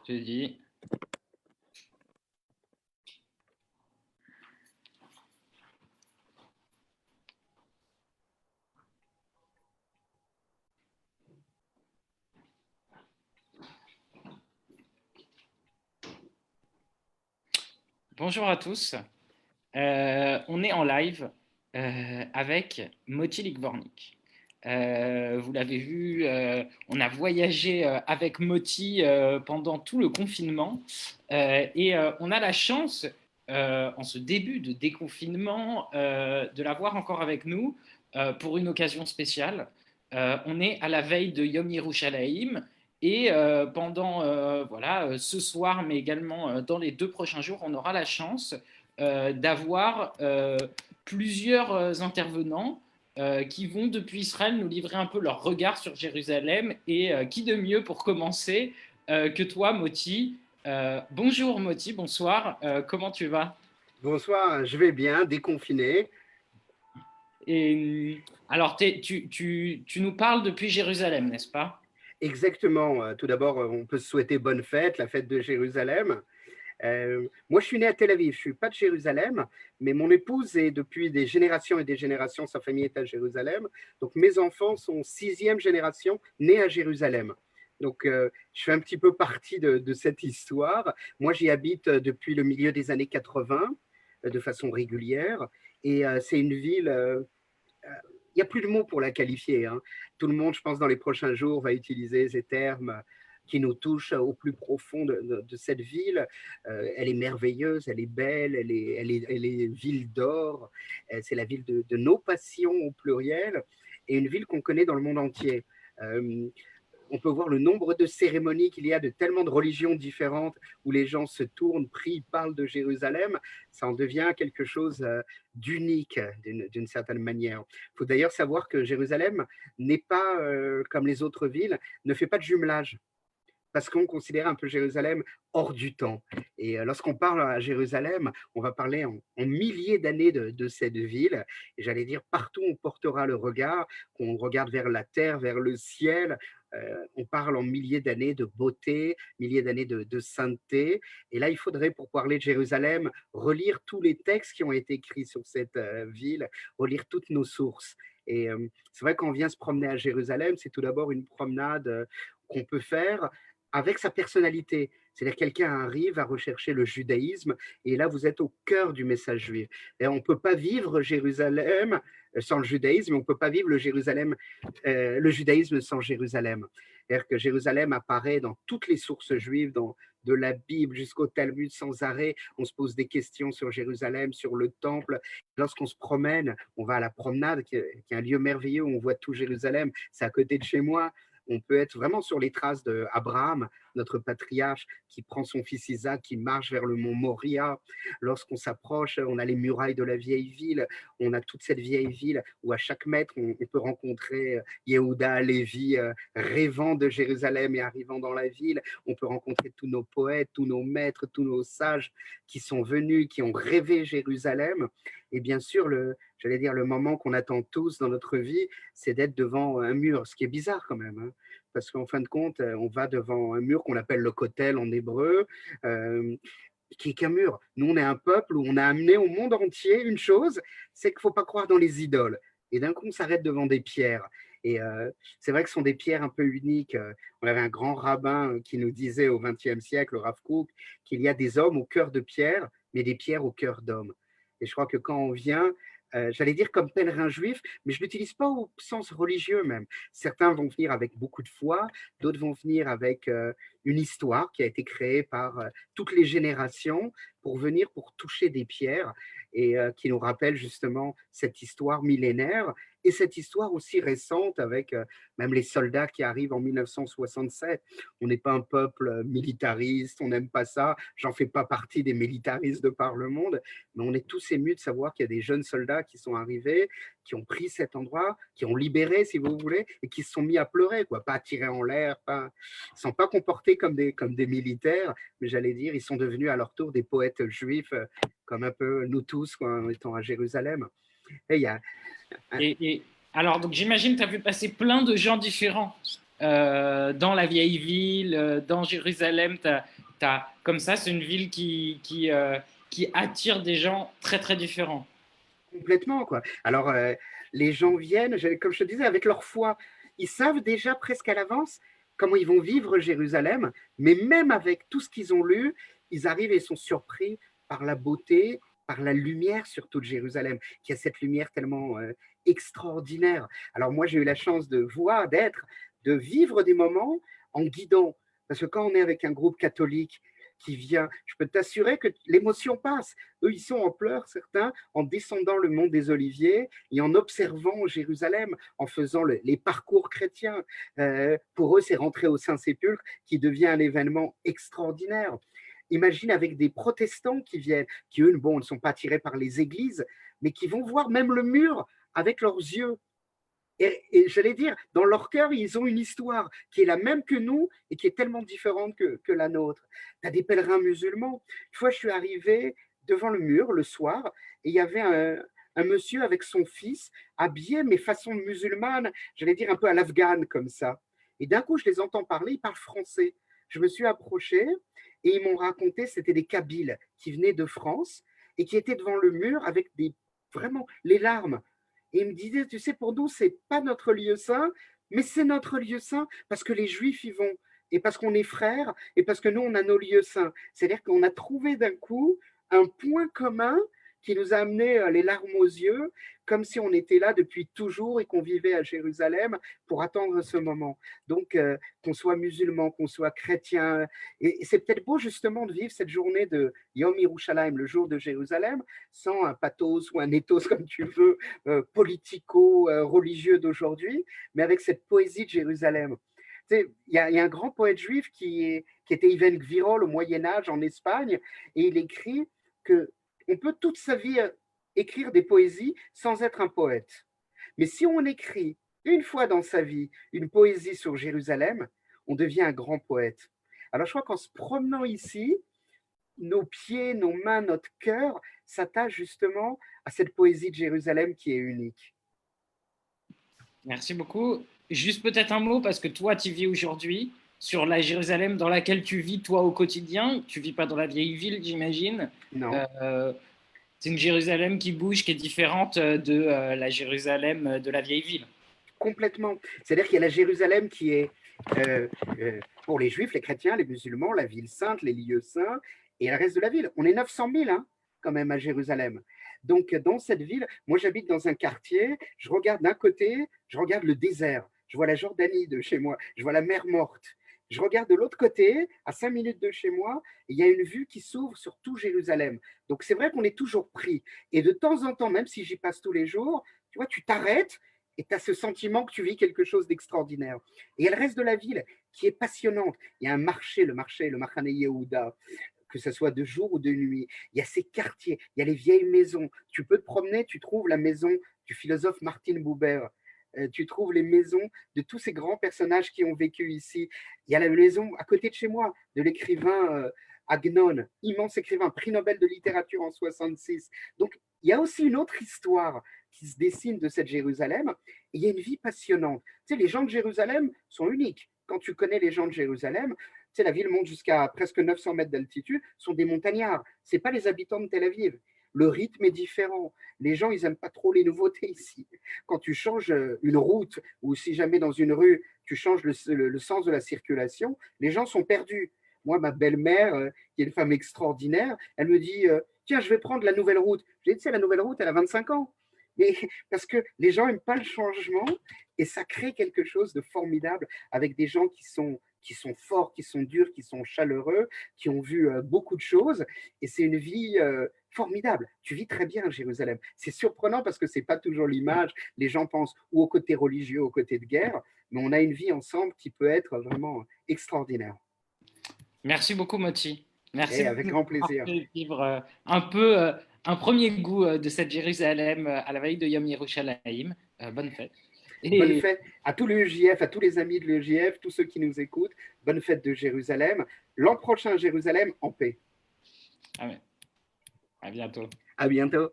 Je te dis. Bonjour à tous. On est en live avec Moti Likvornik. Vous l'avez vu, on a voyagé avec Moti pendant tout le confinement et on a la chance, en ce début de déconfinement, de l'avoir encore avec nous pour une occasion spéciale. On est à la veille de Yom Yerushalayim et pendant voilà, ce soir, mais également dans les 2 prochains jours, on aura la chance d'avoir plusieurs intervenants qui vont depuis Israël nous livrer un peu leur regard sur Jérusalem. Et qui de mieux pour commencer que toi, Moti. Bonjour Moti, bonsoir, comment tu vas? Bonsoir, je vais bien, déconfiné. Et alors, tu nous parles depuis Jérusalem, n'est-ce pas? Exactement. Tout d'abord, on peut se souhaiter bonne fête, la fête de Jérusalem. Moi, je suis né à Tel Aviv. Je suis pas de Jérusalem, mais mon épouse est depuis des générations et des générations, sa famille est à Jérusalem. Donc, mes enfants sont sixième génération nés à Jérusalem. Donc, je fais un petit peu partie de cette histoire. Moi, j'y habite depuis le milieu des années 80, de façon régulière. Et c'est une ville il n'y a plus de mots pour la qualifier, hein. Tout le monde, je pense, dans les prochains jours, va utiliser ces termes qui nous touchent au plus profond de cette ville. Elle est merveilleuse, elle est belle, elle est ville d'or. C'est la ville de nos passions au pluriel et une ville qu'on connaît dans le monde entier. Euh, on peut voir le nombre de cérémonies qu'il y a de tellement de religions différentes où les gens se tournent, prient, parlent de Jérusalem. Ça en devient quelque chose d'unique d'une certaine manière. Il faut d'ailleurs savoir que Jérusalem n'est pas, comme les autres villes, ne fait pas de jumelage parce qu'on considère un peu Jérusalem hors du temps. Et lorsqu'on parle à Jérusalem, on va parler en milliers d'années de cette ville. Et j'allais dire, partout on portera le regard, qu'on regarde vers la terre, vers le ciel. On parle en milliers d'années de beauté, milliers d'années de sainteté. Et là, il faudrait, pour parler de Jérusalem, relire tous les textes qui ont été écrits sur cette ville, relire toutes nos sources. Et c'est vrai qu'on vient se promener à Jérusalem, c'est tout d'abord une promenade qu'on peut faire avec sa personnalité. C'est-à-dire quelqu'un arrive à rechercher le judaïsme et là vous êtes au cœur du message juif. Et on ne peut pas vivre Jérusalem sans le judaïsme, on ne peut pas vivre le judaïsme sans Jérusalem. C'est-à-dire que Jérusalem apparaît dans toutes les sources juives, de la Bible jusqu'au Talmud sans arrêt. On se pose des questions sur Jérusalem, sur le temple. Lorsqu'on se promène, on va à la promenade, qui est un lieu merveilleux où on voit tout Jérusalem. C'est à côté de chez moi. On peut être vraiment sur les traces d'Abraham, notre patriarche, qui prend son fils Isaac, qui marche vers le mont Moria. Lorsqu'on s'approche, on a les murailles de la vieille ville, on a toute cette vieille ville où à chaque mètre, on peut rencontrer Yehuda, Lévi, rêvant de Jérusalem et arrivant dans la ville. On peut rencontrer tous nos poètes, tous nos maîtres, tous nos sages qui sont venus, qui ont rêvé Jérusalem. Et bien sûr, j'allais dire, le moment qu'on attend tous dans notre vie, c'est d'être devant un mur, ce qui est bizarre quand même, hein, parce qu'en fin de compte, on va devant un mur qu'on appelle le kotel en hébreu, qui est qu'un mur. Nous, on est un peuple où on a amené au monde entier une chose, c'est qu'il ne faut pas croire dans les idoles. Et d'un coup, on s'arrête devant des pierres. Et c'est vrai que ce sont des pierres un peu uniques. On avait un grand rabbin qui nous disait au XXe siècle, Rav Kook, qu'il y a des hommes au cœur de pierre, mais des pierres au cœur d'hommes. Et je crois que quand on vient, j'allais dire comme pèlerin juif, mais je ne l'utilise pas au sens religieux même. Certains vont venir avec beaucoup de foi, d'autres vont venir avec une histoire qui a été créée par toutes les générations pour venir pour toucher des pierres et qui nous rappelle justement cette histoire millénaire et cette histoire aussi récente avec même les soldats qui arrivent en 1967. On n'est pas un peuple militariste, on n'aime pas ça. J'en fais pas partie des militaristes de par le monde, mais on est tous émus de savoir qu'il y a des jeunes soldats qui sont arrivés, qui ont pris cet endroit, qui ont libéré, si vous voulez, et qui se sont mis à pleurer, quoi, pas à tirer en l'air, pas, ils ne sont pas comportés comme des militaires, mais j'allais dire, ils sont devenus à leur tour des poètes juifs, comme un peu nous tous, quoi, en étant à Jérusalem. Et il y a Et alors, donc j'imagine que tu as vu passer plein de gens différents. dans la vieille ville, dans Jérusalem, comme ça, c'est une ville qui attire des gens très très différents. Complètement, quoi. Alors, les gens viennent, comme je te disais, avec leur foi. Ils savent déjà presque à l'avance comment ils vont vivre Jérusalem, mais même avec tout ce qu'ils ont lu, ils arrivent et sont surpris par la beauté, par la lumière surtout de Jérusalem, qui a cette lumière tellement extraordinaire. Alors moi, j'ai eu la chance de voir, de vivre des moments en guidant. Parce que quand on est avec un groupe catholique qui vient, je peux t'assurer que l'émotion passe. Eux, ils sont en pleurs, certains, en descendant le mont des Oliviers et en observant Jérusalem, en faisant les parcours chrétiens. Pour eux, c'est rentrer au Saint-Sépulcre qui devient un événement extraordinaire. Imagine avec des protestants qui viennent, qui eux, bon, ne sont pas attirés par les églises, mais qui vont voir même le mur avec leurs yeux. Et j'allais dire, dans leur cœur, ils ont une histoire qui est la même que nous et qui est tellement différente que la nôtre. Tu as des pèlerins musulmans. Une fois, je suis arrivé devant le mur le soir et il y avait un monsieur avec son fils habillé, mais façon musulmane, j'allais dire un peu à l'afghane comme ça. Et d'un coup, je les entends parler, ils parlent français. Je me suis approché et ils m'ont raconté, c'était des Kabyles qui venaient de France et qui étaient devant le mur avec vraiment les larmes. Et il me disait, tu sais, pour nous, c'est pas notre lieu saint, mais c'est notre lieu saint parce que les Juifs y vont, et parce qu'on est frères, et parce que nous, on a nos lieux saints. C'est-à-dire qu'on a trouvé d'un coup un point commun qui nous a amené les larmes aux yeux, comme si on était là depuis toujours et qu'on vivait à Jérusalem pour attendre ce moment. Donc, qu'on soit musulman, qu'on soit chrétien, et c'est peut-être beau justement de vivre cette journée de Yom Yerushalayim, le jour de Jérusalem, sans un pathos ou un ethos, comme tu veux, politico-religieux d'aujourd'hui, mais avec cette poésie de Jérusalem. Tu sais, il y a un grand poète juif qui était Iven Gvirol au Moyen-Âge en Espagne, et il écrit que on peut toute sa vie écrire des poésies sans être un poète. Mais si on écrit une fois dans sa vie une poésie sur Jérusalem, on devient un grand poète. Alors je crois qu'en se promenant ici, nos pieds, nos mains, notre cœur s'attachent justement à cette poésie de Jérusalem qui est unique. Merci beaucoup. Juste peut-être un mot, parce que toi, tu vis aujourd'hui sur la Jérusalem dans laquelle tu vis toi au quotidien. Tu vis pas dans la vieille ville, j'imagine. Non, Euh, c'est une Jérusalem qui bouge, qui est différente de la Jérusalem de la vieille ville. complètement. C'est-à-dire qu'il y a la Jérusalem qui est, pour les juifs, les chrétiens, les musulmans, la ville sainte, les lieux saints, et le reste de la ville. On est 900 000 hein, quand même à Jérusalem. Donc dans cette ville, moi j'habite dans un quartier, je regarde d'un côté, je regarde le désert, je vois la Jordanie de chez moi, je vois la mer morte. Je regarde de l'autre côté, à 5 minutes de chez moi, il y a une vue qui s'ouvre sur tout Jérusalem. Donc c'est vrai qu'on est toujours pris. Et de temps en temps, même si j'y passe tous les jours, tu vois, tu t'arrêtes et tu as ce sentiment que tu vis quelque chose d'extraordinaire. Et il y a le reste de la ville qui est passionnante. Il y a un marché, le Machane Yehuda, que ce soit de jour ou de nuit. Il y a ces quartiers, il y a les vieilles maisons. Tu peux te promener, tu trouves la maison du philosophe Martin Buber. Tu trouves les maisons de tous ces grands personnages qui ont vécu ici. Il y a la maison à côté de chez moi de l'écrivain Agnon, immense écrivain, prix Nobel de littérature en 66. Donc, il y a aussi une autre histoire qui se dessine de cette Jérusalem. Et il y a une vie passionnante. Tu sais, les gens de Jérusalem sont uniques. Quand tu connais les gens de Jérusalem, tu sais, la ville monte jusqu'à presque 900 mètres d'altitude, sont des montagnards. Ce n'est pas les habitants de Tel Aviv. Le rythme est différent. Les gens, ils n'aiment pas trop les nouveautés ici. Quand tu changes une route ou si jamais dans une rue, tu changes le sens de la circulation, les gens sont perdus. Moi, ma belle-mère, qui est une femme extraordinaire, elle me dit tiens, je vais prendre la nouvelle route. J'ai dit c'est la nouvelle route, elle a 25 ans. Mais parce que les gens n'aiment pas le changement et ça crée quelque chose de formidable avec des gens qui sont forts, qui sont durs, qui sont chaleureux, qui ont vu beaucoup de choses. Et c'est une vie formidable. Tu vis très bien à Jérusalem. C'est surprenant parce que ce n'est pas toujours l'image. Les gens pensent ou au côté religieux, au côté de guerre, mais on a une vie ensemble qui peut être vraiment extraordinaire. Merci beaucoup, Moti. Merci Et de avec nous grand avoir plaisir. fait vivre un peu un premier goût de cette Jérusalem à la veille de Yom Yerushalayim. Bonne fête. Bonne Et fête à tous les EJF, à tous les amis de l'EJF, tous ceux qui nous écoutent. Bonne fête de Jérusalem. L'an prochain, Jérusalem en paix. à bientôt. À bientôt.